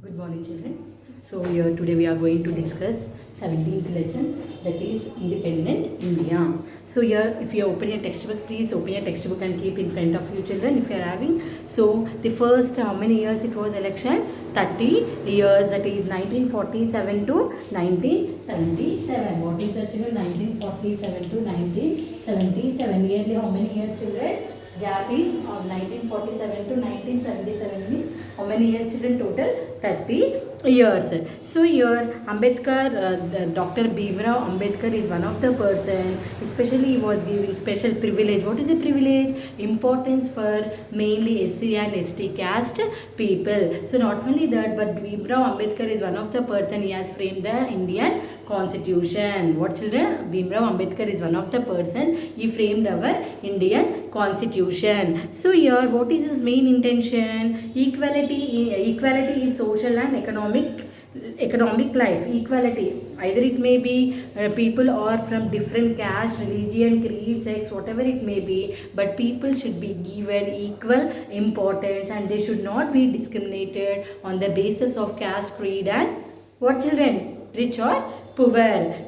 Good morning, children. So here today we are going to discuss 17th lesson, that is Independent India. So here if you open your textbook, please open your textbook and keep in front of you, children, if you are having. So the first how many years it was election? 30 years, that is 1947 to 1977. What is that, children? 1947 to 1977. Yearly how many years, children? Gap is of 1947 to 1977 means how many years, children? Total 30 years. So here Ambedkar, Dr. Bhimrao Ambedkar is one of the person, especially he was giving special privilege. What is a privilege? Importance for mainly SC and ST caste people. So not only that, but Bhimrao Ambedkar is one of the person, he has framed the Indian Constitution. What, children? Bhimrao Ambedkar is one of the person, he framed our Indian Constitution. So here what is his main intention? Equality is social and economic life. Equality, either it may be people are from different caste, religion, creed, sex, whatever it may be, but people should be given equal importance and they should not be discriminated on the basis of caste, creed and what, children? Rich or poor.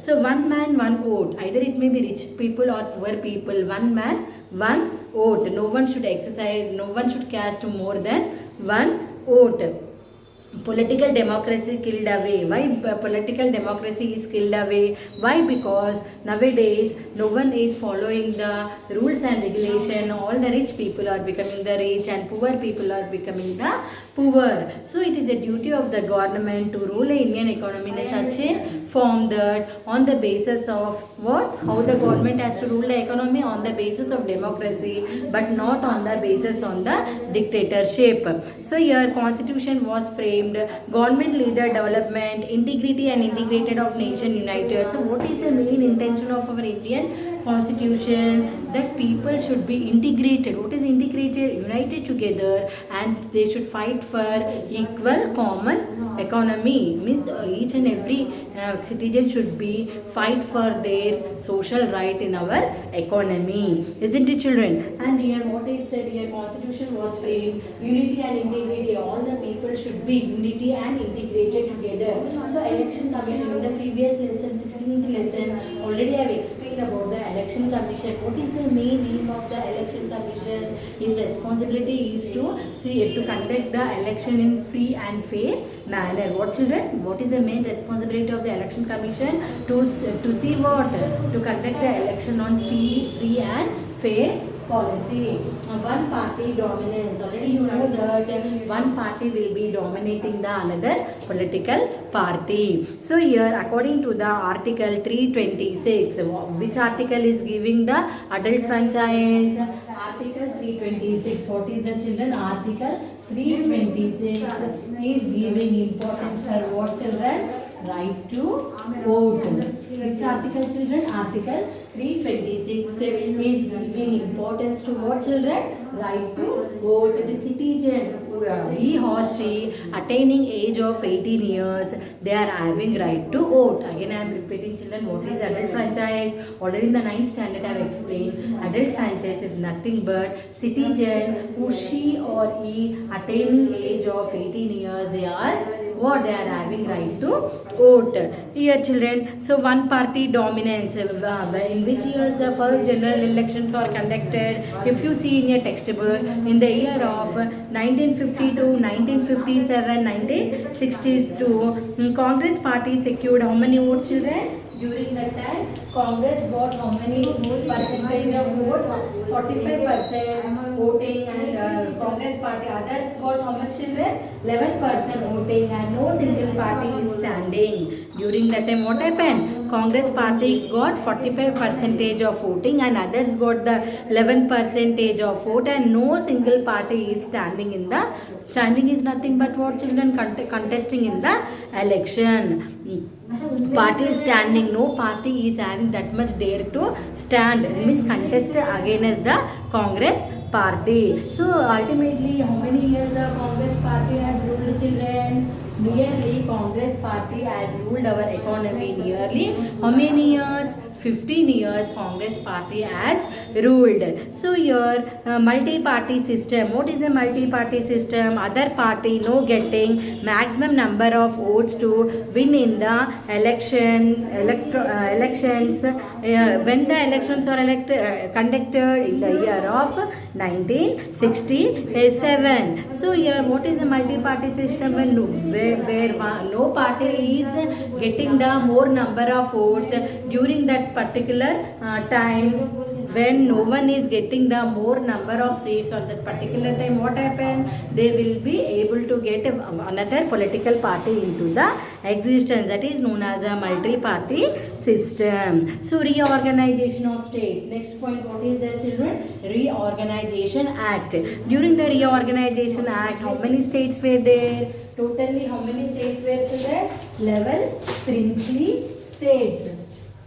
So one man, one vote. Either it may be rich people or poor people. One man, one vote. No one should cast more than one vote. Political democracy killed away. Why political democracy is killed away? Why? Because nowadays no one is following the rules and regulation. All the rich people are becoming the rich and poor people are becoming the poor. So it is a duty of the government to rule the Indian economy in such a form that on the basis of what? How the government has to rule the economy on the basis of democracy, but not on the basis on the dictatorship. So your constitution was framed government leader development, integrity and integrated of nation united. So what is the main intention of our Indian Constitution? That people should be integrated. What is integrated? United together, and they should fight for equal common economy. Means each and every citizen should be fight for their social right in our economy. Isn't it, children? And here what it said here, Constitution was framed unity and integrity. All the people should be unity and integrated together. So election commission, in the previous lesson, 16th lesson, already I have explained about the election commission. What is the main aim of the election commission? His responsibility is to conduct the election in free and fair manner. What, children? What is the main responsibility of the election commission? To see what? To conduct the election on free and fair policy. One party dominance. Already you know that one party will be dominating the another political party. So here according to the article 326, which article is giving the adult franchise? Article 326. What is the, children? Article 326 is giving importance for what, children? Right to vote. Which article, children? Article 326 is giving importance to what, children? Right to vote. The citizen, he or she attaining age of 18 years, they are having right to vote. Again I am repeating, children, what is adult franchise? Already in the 9th standard I have explained. Adult franchise is nothing but citizen who she or he attaining age of 18 years, they are what? They are having right to vote. Here, children, so one party dominance. In which years the first general elections are conducted? If you see in your textbook, in the year of 1952, 1957, 1962, Congress party secured how many votes, children? During that time, Congress got how many percentage of votes? 45% voting, and Congress party, others got how much, children? 11% voting, and no single party is standing. During that time what happened? Congress party got 45% of voting and others got the 11% of vote, and no single party is standing in the, standing is nothing but what, children? Contesting in the election. Party is standing, no party is having that much dare to stand, means contest against the Congress party. So ultimately how many years the Congress party has ruled, children? Nearly Congress party has ruled our economy nearly how many years? 15 years Congress party has ruled. So here multi-party system. What is a multi-party system? Other party no getting maximum number of votes to win in the elections. When the elections are conducted in the year of 1967. So here what is the multi-party system? When where no party is getting the more number of votes during that particular time, when no one is getting the more number of seats on that particular time, what happen? They will be able to get another political party into the existence. That is known as a multi-party system. So reorganization of states. Next point, what is that, children? Reorganization Act. During the Reorganization Act, how many states were there? Totally, how many states were there? 11 princely states.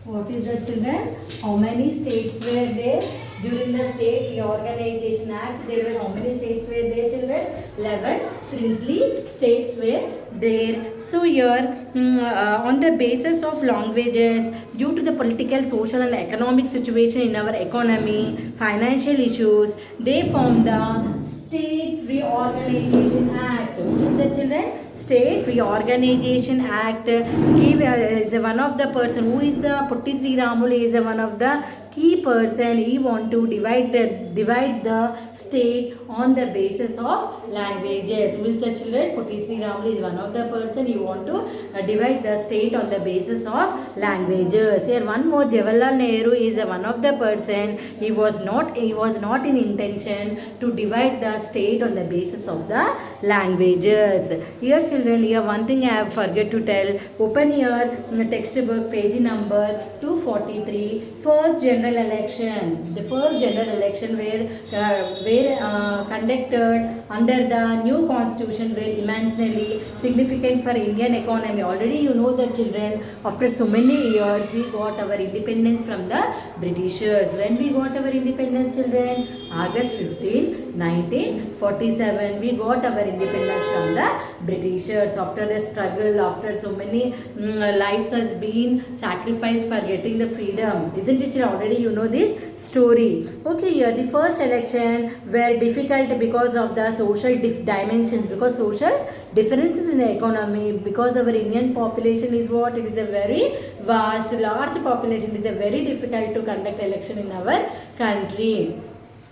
What is the, children? How many states were there during the State Reorganization Act? There were how many states were there, children? 11 princely states were there. So here on the basis of languages, due to the political, social and economic situation in our economy, financial issues, they formed the State Reorganization Act. What is that, children? State Reorganization Act. He is one of the person who is Potti Sriramulu is one of the key person. He want to divide the state on the basis of languages. Who is the, children? Potti Sriramulu is one of the person. He want to divide the state on the basis of languages. Here one more, Jawaharlal Nehru is one of the person. He was not in intention to divide the state on the basis of the languages. Here, children, here one thing I have forget to tell. Open your textbook page number 243. First general election. The first general election were conducted under the new constitution were immensely significant for Indian economy. Already you know the, children, after so many years we got our independence from the Britishers. When we got our independence, children? August 15, 1947. We got our independence from the Britishers. After the struggle, after so many lives has been sacrificed for getting the freedom. Isn't it? Already you know this story. Okay, here the first election were difficult because of the social dimensions, because social differences in the economy, because our Indian population is what? It is a very vast, large population. It is a very difficult to conduct election in our country.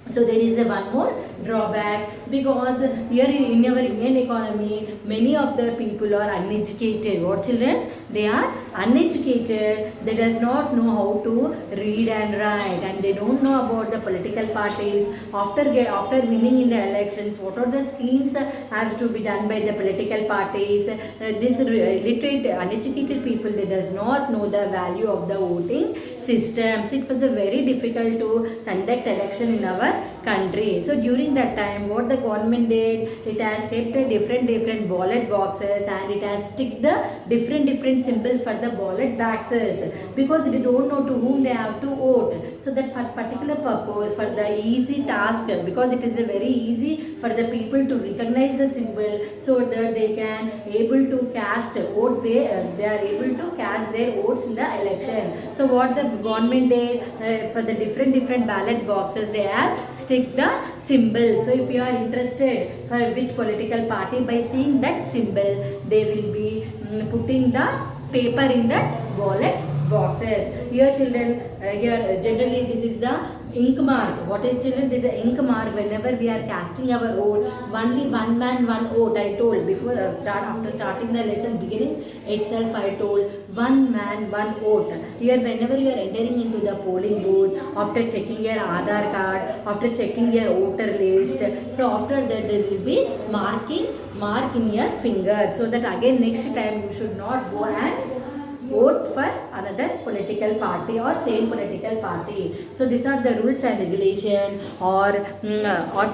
So there is one more drawback, because here in our Indian economy, many of the people are uneducated. What, children? They are uneducated. They does not know how to read and write, and they don't know about the political parties. After winning in the elections, what are the schemes have to be done by the political parties? This illiterate, uneducated people, they does not know the value of the voting systems. It was a very difficult to conduct election in our country. So during that time, what the government did, it has kept a different ballot boxes, and it has stick the different symbols for the ballot boxes, because they don't know to whom they have to vote. So that for particular purpose, for the easy task, because it is a very easy for the people to recognize the symbol, so that they can able to cast vote. They are able to cast their votes in the election. So what the government did, for the different ballot boxes, they have stick the symbol. So if you are interested for which political party, by seeing that symbol, they will be putting the paper in that ballot boxes. Here, children, here generally this is the ink mark. What is, children? This is an ink mark. Whenever we are casting our vote, only one man one vote. I told before after starting the lesson beginning itself, I told one man one vote. Here, whenever you are entering into the polling booth, after checking your Aadhaar card, after checking your voter list, so after that there will be mark in your finger, so that again next time you should not go and vote for another political party or same political party. So these are the rules and regulation or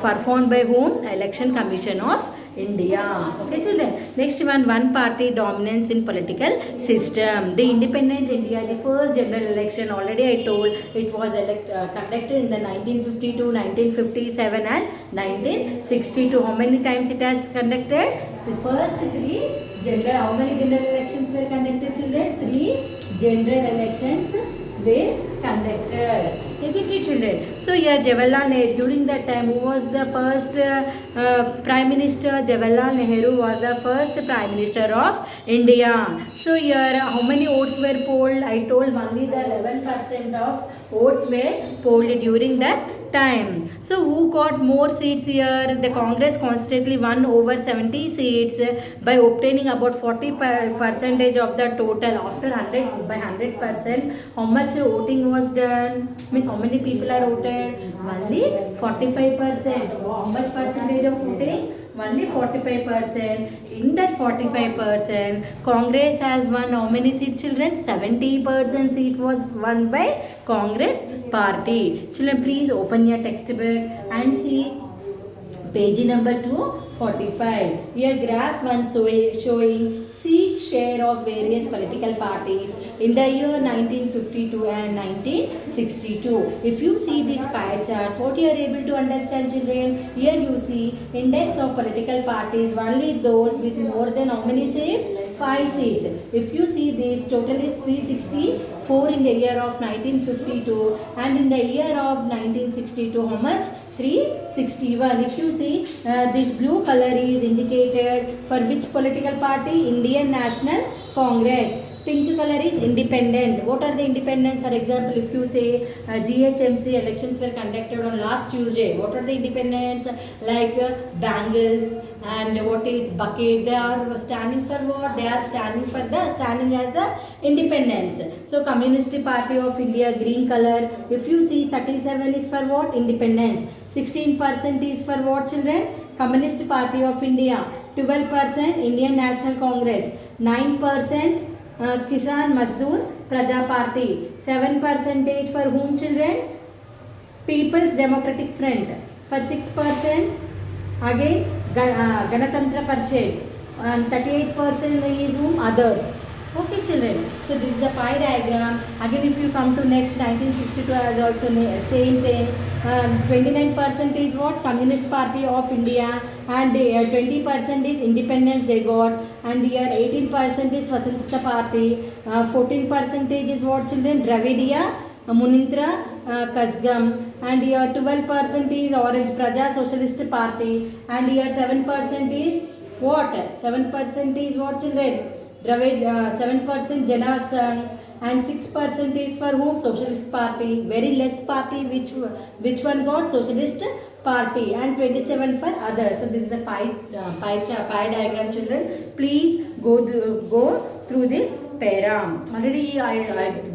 performed by whom? Election Commission of India. Okay, children. Next one party dominance in political system. The independent India, the first general election, already I told, it was conducted in the 1952, 1957 and 1962. How many times it has conducted? The first three general, how many general elections were conducted, children? 3 general elections were conducted. Isn't it, children? So here Jawaharlal Nehru, during that time, who was the first Prime Minister? Jawaharlal Nehru was the first Prime Minister of India. So here, how many votes were polled? I told only the 11% of votes were polled during that time. So who got more seats here? The Congress constantly won over 70 seats by obtaining about 40% of the total. After 100 by 100%, how much voting was done? Means how many people are voted? Only 45%. How much percentage of voting? Only 45%. In that 45%, Congress has won how many seats, children? 70% seat was won by Congress party. Children, please open your textbook and see page number 245. Here graph 1 showing seat share of various political parties in the year 1952 and 1962. If you see this pie chart, what you are able to understand, children? Here you see index of political parties, only those with more than how many seats? 5 seats. If you see this, total is 364 in the year of 1952 and in the year of 1962, how much? 361. If you see, this blue color is indicated for which political party? Indian National Congress. Pink color is independent. What are the independents? For example, if you say GHMC elections were conducted on last Tuesday, what are the independents? Like Bangles and what is Bucket? They are standing for what? They are standing as the independents. So Communist Party of India, green color. If you see, 37 is for what? Independence. 16% is for what, children? Communist Party of India. 12% Indian National Congress. 9% Kisan Mazdoor Praja Party. 7% for whom, children? People's Democratic Front. For 6%, again Ganatantra Parishad. And 38% is whom? Others. Okay, children. So this is the pie diagram. Again, if you come to next 1962, as also same thing. 29% is what? Communist Party of India, and 20% is independence they got, and here 18% is Swasantatra Party, 14% is what, children? Dravidia Munitra Kazhagam, and here 12% is Orange Praja Socialist Party, and here 7% is what? 7% is what, children? Dravid, 7% Jana Sangh, and 6% is for whom? Socialist Party. Very less party, which one got? Socialist Party, and 27 for others. So this is a pie diagram, children. Please go through this para. Already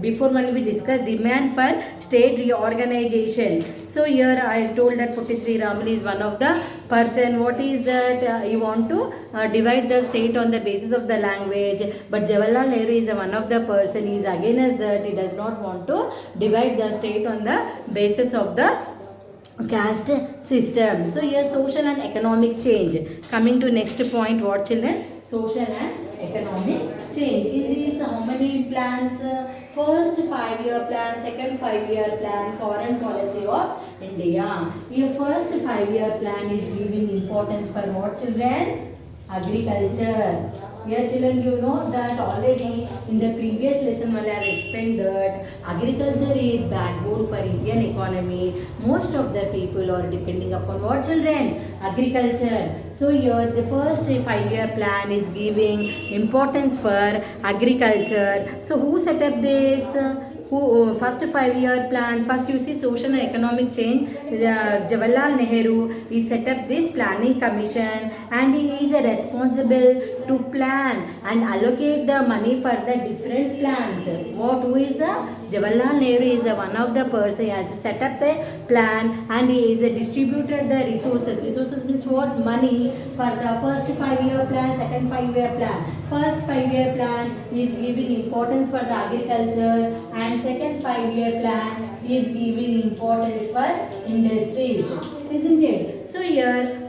before when we discussed demand for state reorganization. So here I told that Potty Sri Ramulu is one of the person. What is that? You want to divide the state on the basis of the language, but Jawaharlal Nehru is one of the person. He is against that. He does not want to divide the state on the basis of the caste system. So here social and economic change. Coming to next point, what, children? Social and economic change. In these, how many plans? First 5-year plan, second 5-year plan, foreign policy of India. Your first 5-year plan is giving importance for what, children? Agriculture. Here, children, you know that already in the previous lesson I have explained that agriculture is backbone for Indian economy. Most of the people are depending upon what, children? Agriculture. So here the first 5-year plan is giving importance for agriculture. So who set up this? First 5-year plan? First you see social and economic change. Jawaharlal Nehru, he set up this planning commission, and he is responsible to plan and allocate the money for the different plans. Who is the Jawaharlal Nehru is one of the person. He has set up a plan and he is distributed the resources. Resources means what? Money for the first 5-year plan, second 5-year plan. First 5-year plan is giving importance for the agriculture, and second 5-year plan is giving importance for industries. Isn't it? So here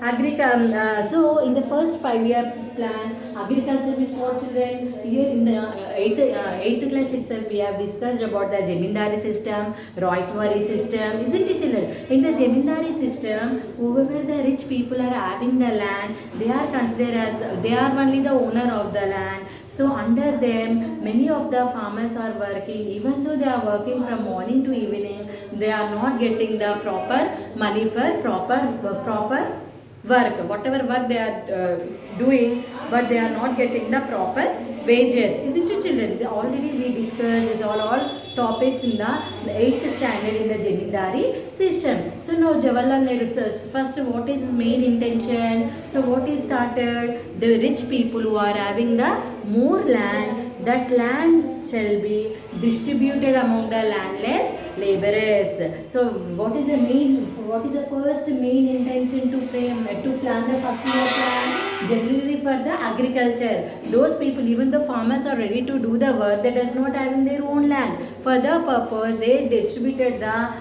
so in the first 5-year plan, agriculture is what, children? Here in the 8th class itself we have discussed about the Zamindari system, Roytwari system. Isn't it, children? In the Zamindari system, whoever the rich people are having the land, they are considered as, they are only the owner of the land. So under them, many of the farmers are working. Even though they are working from morning to evening, they are not getting the proper money for proper work, whatever work they are doing, but they are not getting the proper wages. Isn't it, children? Already we discussed this all topics in the 8th standard in the Jamindari system. So now Jawaharlal Nehru says, first what is his main intention? So what he started? The rich people who are having the more land, that land shall be distributed among the landless laborers. So what is the first main intention to plan the first year plan? Generally for the agriculture. Those people, even the farmers are ready to do the work, they does not having their own land. For the purpose, they redistributed the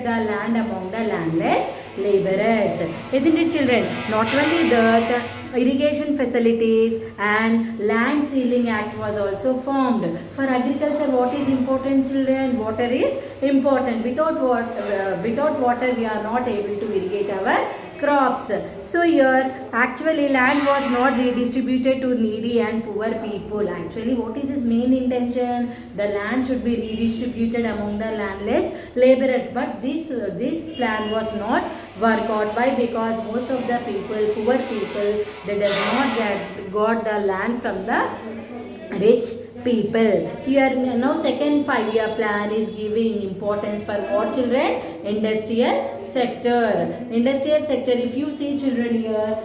land among the landless laborers. Isn't it, children? Not only that, irrigation facilities and land sealing act was also formed. For agriculture, what is important, children? Water is important. Without water we are not able to irrigate our crops. So here actually land was not redistributed to needy and poor people. Actually, what is his main intention? The land should be redistributed among the landless laborers. But this plan was not work out. Why? Because most of the people, poor people, they does not got the land from the rich people. Here now second 5-year plan is giving importance for what, children? Industrial sector. Industrial sector, if you see, children, here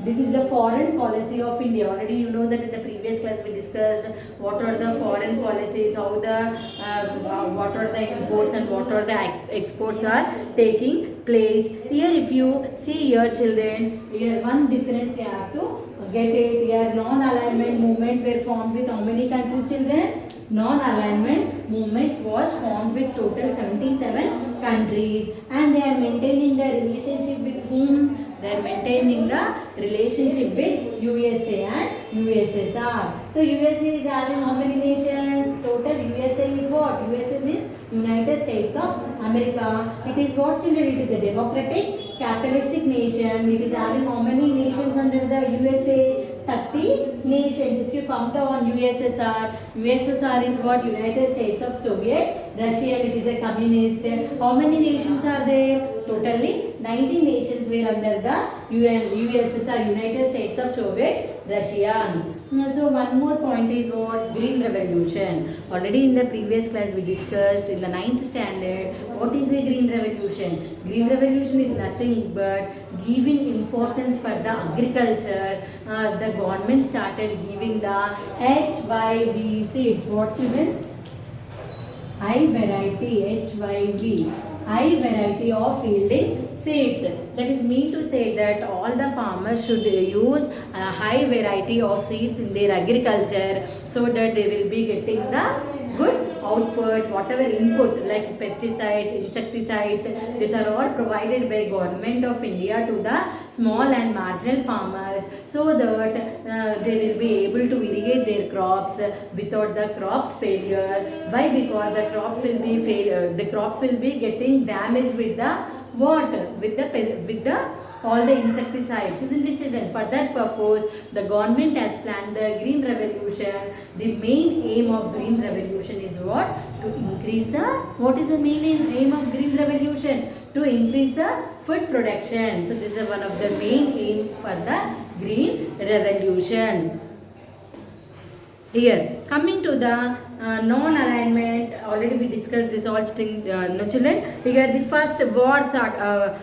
this is the foreign policy of India. Already you know that in the previous class we discussed what are the foreign policies, how what are the imports and what are the exports are taking place. Here if you see here, children, here one difference you have to get it. Here non-alignment movement were formed with how many countries, children? Non-alignment movement was formed with total 77 countries, and they are maintaining the relationship with whom? They are maintaining the relationship with USA and USSR. So USA is having how many nations? Total USA is what? USA means United States of America. It is what, children? It is a democratic capitalistic nation. It is having how many nations under the USA? 30 nations. If you come down USSR is what? United States of Soviet Russia. It is a communist. How many nations are there? Totally 19 nations were under the USSR, United States of Soviet Russia. So one more point is what? Green Revolution. Already in the previous class we discussed in the 9th standard what is a Green Revolution. Green Revolution is nothing but giving importance for the agriculture. The government started giving the HYV seeds. What, children? High variety, HYV. High variety of yielding seeds. That is mean to say that all the farmers should use a high variety of seeds in their agriculture, so that they will be getting the good output. Whatever input like pesticides, insecticides, these are all provided by Government of India to the small and marginal farmers, so that they will be able to irrigate their crops without the crops failure. Why? Because the crops will be getting damaged with the water, with the all the insecticides, isn't it, children? For that purpose, the government has planned the Green Revolution. The main aim of Green Revolution is what? To increase the, what is the main aim of Green Revolution? To increase the food production. So this is one of the main aims for the Green Revolution. Here, coming to the non-alignment, already we discussed this all thing, no, children. Here the first wars are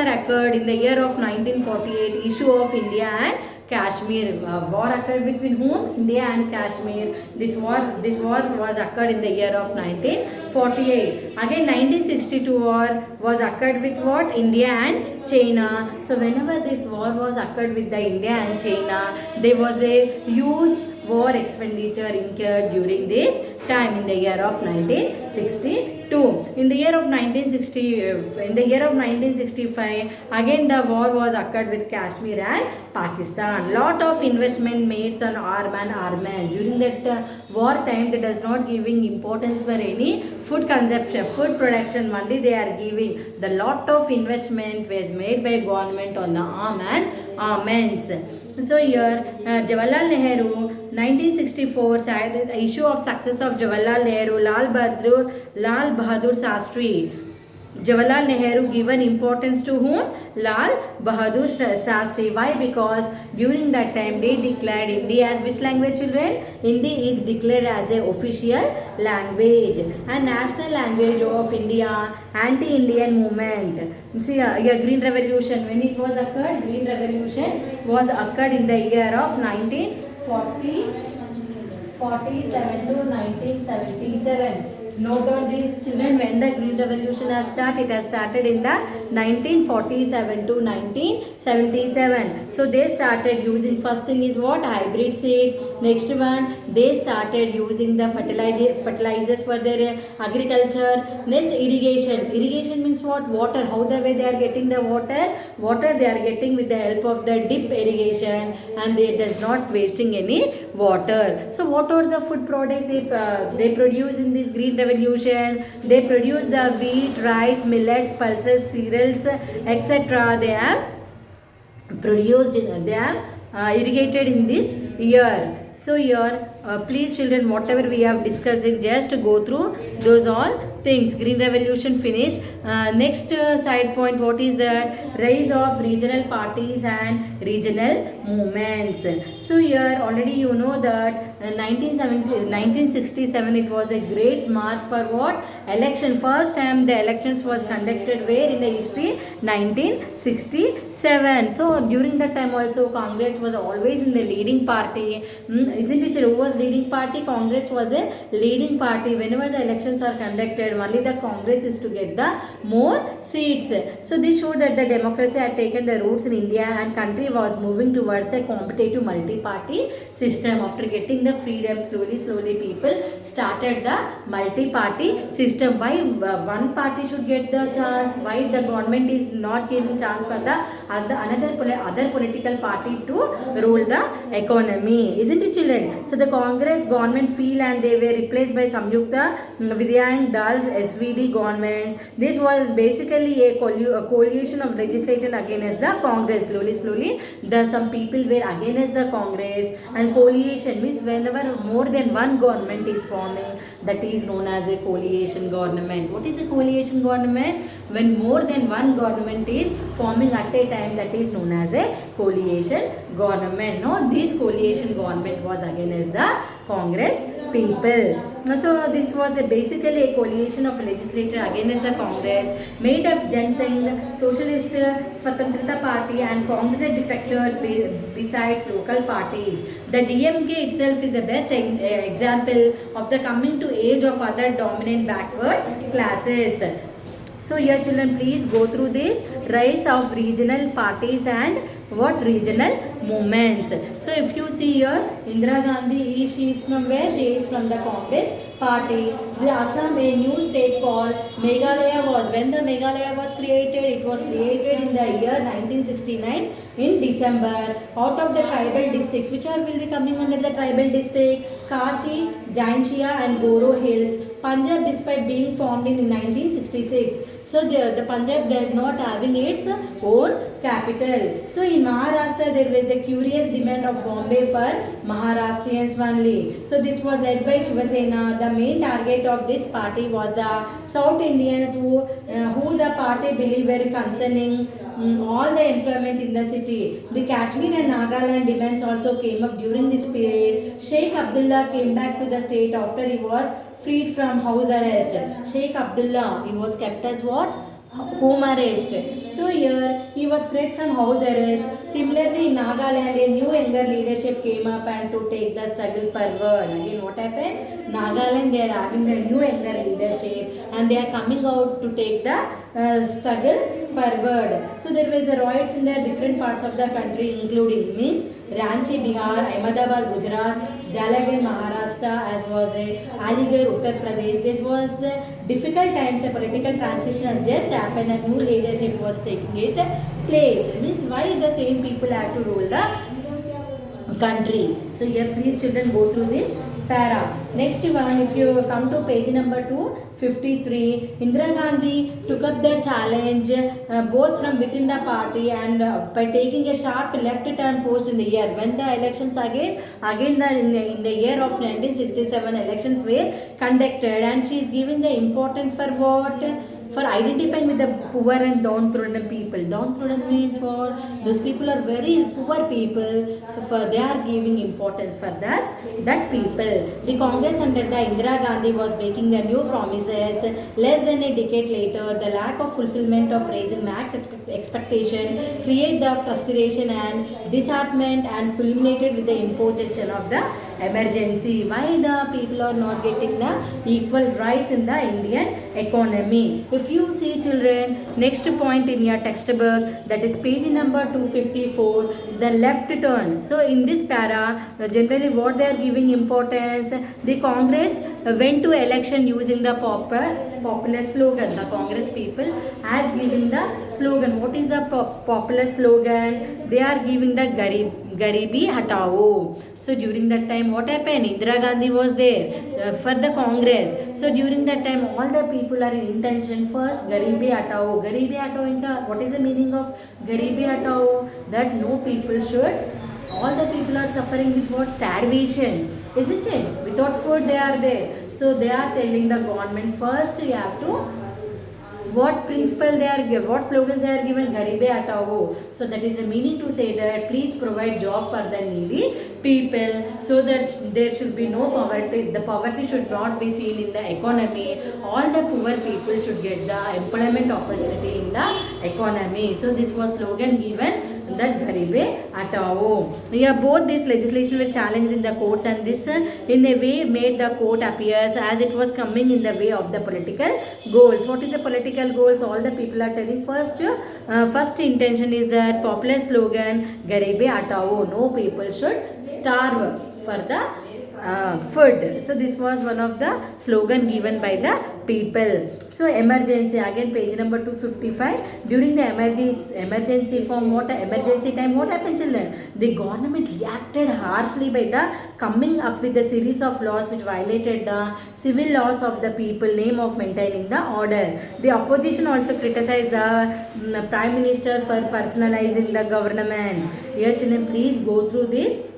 occurred in the year of 1948, issue of India and Kashmir. War occurred between whom? India and Kashmir. This war was occurred in the year of 1948. Again 1962 war was occurred with what? India and China. So whenever this war was occurred with the India and China, there was a huge war expenditure incurred during this time in the year of 1962. In the year of 1965, again the war was occurred with Kashmir and Pakistan. Lot of investment made on armament. During that war time, they does not giving importance for any food consumption, food production only they are giving. The lot of investment was made by government on the arm and armaments. So here Jawaharlal Nehru 1964 issue of success of Jawaharlal Nehru, Lal Bahadur Shastri. Jawaharlal Nehru given importance to whom? Lal Bahadur Shastri. Why? Because during that time they declared Hindi as which language, children? Hindi is declared as a official language and national language of India. Anti-Indian movement. See here Green Revolution. When it was occurred? Green Revolution was occurred in the year of 1947 to 1977. Note on these, children, when the Green Revolution has started, it has started in the 1947 to 1977. So they started using, first thing is what? Hybrid seeds. Next one, they started using the fertilizers for their agriculture. Next, irrigation. Irrigation means what? Water. How the way they are getting the water? Water they are getting with the help of the dip irrigation, and they does not wasting any water. So what are the food products they produce in this Green Revolution? They produce the wheat, rice, millets, pulses, cereals, etc. They have produced, they have irrigated in this year. So here, please children, whatever we have discussed, just go through those all things. Green Revolution finished. Next side point, what is that? Rise of regional parties and regional movements. So here already you know that 1967 it was a great mark for what? Election. First time the elections was conducted where in the history? 1967. So during that time also Congress was always in the leading party. Isn't it? Who was leading party? Congress was a leading party. Whenever the elections are conducted, only the Congress is to get the more seats. So this showed that the democracy had taken the roots in India and country was moving towards a competitive multi-party system. After getting the freedom, slowly people started the multi-party system. Why one party should get the chance? Why the government is not giving chance for the other political party to rule the economy? Isn't it, children? So the Congress government fell and they were replaced by Samyukta Vidyayan Dal's SVD governments. This was basically a coalition of legislation against the Congress. Slowly some people were against the Congress, and coalition means whenever more than one government is forming, that is known as a coalition government. What is a coalition government? When more than one government is forming at a time, that is known as a coalition government. No, this coalition government was against the Congress people. So this was basically a coalition of legislature against the Congress, made up Jan Sangh, Socialist Swatantrata Party and Congress defectors besides local parties. The DMK itself is the best example of the coming to age of other dominant backward classes. So here children, please go through this rise of regional parties and what regional movements. So if you see here, Indira Gandhi, she is from where? She is from the Congress party. The Assam, a new state called Meghalaya was, when the Meghalaya was created, it was created in the year 1969 in December. Out of the tribal districts, which are will be coming under the tribal district? Kashi, Jaintia and Goro Hills. Punjab, despite being formed in 1966. So the Punjab does not having its own capital. So in Maharashtra there was a curious demand of Bombay for Maharashtrians only. So this was led by Shiva Sena. The main target of this party was the South Indians who the party believed were concerning all the employment in the city. The Kashmir and Nagaland demands also came up during this period. Sheikh Abdullah came back to the state after he was freed from house arrest. Sheikh Abdullah, he was kept as what? Home arrest. So here he was freed from house arrest. Similarly in Nagaland a new younger leadership came up and to take the struggle forward. Again what happened? Nagaland they are having the new younger leadership and they are coming out to take the struggle forward. So there was a riots in the different parts of the country including means Ranchi, Bihar, Ahmedabad, Gujarat, Jalagan, Maharashtra, as was a Aligarh, Uttar Pradesh. This was difficult times. A political transition has just happened and new leadership was taking it place. It means why the same people have to rule the country. So here please children go through this. para. Next one, if you come to page number 253, Indira Gandhi took up the challenge both from within the party and by taking a sharp left turn post in the year when the elections in the year of 1967 elections were conducted, and she is giving the importance for what? For identifying with the poor and downtrodden people. Downtrodden means what? Those people are very poor people, so for they are giving importance for that people. The Congress under the Indira Gandhi was making the new promises. Less than a decade later, the lack of fulfillment of raising max expectation create the frustration and disheartenment and culminated with the imposition of the emergency. Why the people are not getting the equal rights in the Indian economy? If you see children, next point in your textbook, that is page number 254, the left turn. So in this para, generally what they are giving importance, the Congress went to election using the popular slogan. The Congress people has given the slogan. What is the popular slogan? They are giving the Garibi Hatao. So during that time what happened? Indira Gandhi was there for the Congress. So during that time all the people are in intention, first Garibi Hatao. Garibi Hatao inka, what is the meaning of Garibi Hatao? That no people should, all the people are suffering with what? Starvation, isn't it? Without food they are there. So they are telling the government, first you have to, what principle they are given, what slogans they are given? Garibe Hatao. So that is a meaning to say that please provide job for the needy people, so that there should be no poverty. The poverty should not be seen in the economy. All the poor people should get the employment opportunity in the economy. So this was slogan given, that Garibe Hatao. Yeah, both this legislation were challenged in the courts, and this in a way made the court appears as it was coming in the way of the political goals. What is the political goals? All the people are telling, first intention is that popular slogan Garibe Hatao, no people should starve for the food. So this was one of the slogan given by the people. So emergency, again page number 255. During the emergency form, what emergency time, what happened children? The government reacted harshly by the coming up with a series of laws which violated the civil laws of the people, name of maintaining the order. The opposition also criticized the Prime Minister for personalizing the government. Here children, please go through this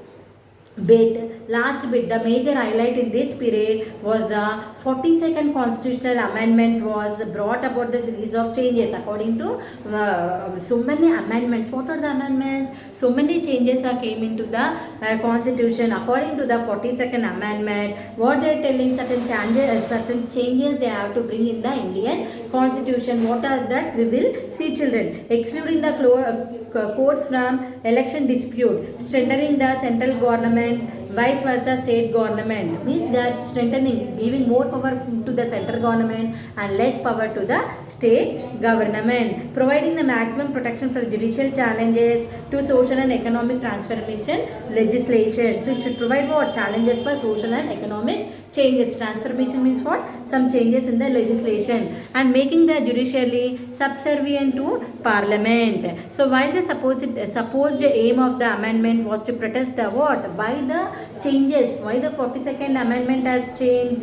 last bit. The major highlight in this period was the 42nd constitutional amendment was brought about the series of changes according to so many amendments. What are the amendments? So many changes came into the constitution. According to the 42nd amendment, what they are telling, certain changes they have to bring in the Indian constitution. What are that? We will see children. Excluding the courts from election dispute, strengthening the central government, vice versa state government, means they are strengthening, giving more power to the central government and less power to the state government, providing the maximum protection for judicial challenges to social and economic transformation legislation. So it should provide what? Challenges for social and economic changes. Transformation means what? Some changes in the legislation, and making the judiciary subservient to parliament. So while the supposed aim of the amendment was to protest the what? Why the changes? Why the 42nd amendment has changed?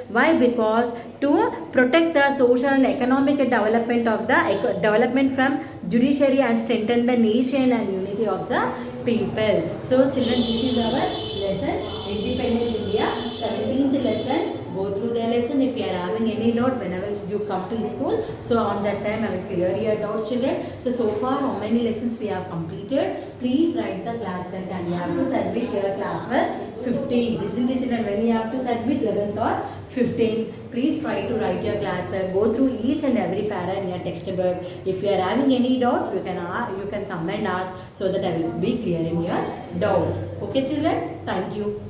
Why? Because to protect the social and economic development of the development from judiciary and strengthen the nation and unity of the people. So children, this is our lesson, Independent India, 17th lesson. Go through the lesson. If you are having any doubt whenever you come to school, so on that time I will clear your doubts children. So far how many lessons we have completed? Please write the classwork, and you have to submit your classwork 15. Isn't it children? When you have to submit 11th or 15, please try to write your classwork. Go through each and every para in your textbook. If you are having any doubt, you can come and ask, so that I will be clearing your doubts. Okay children? Thank you.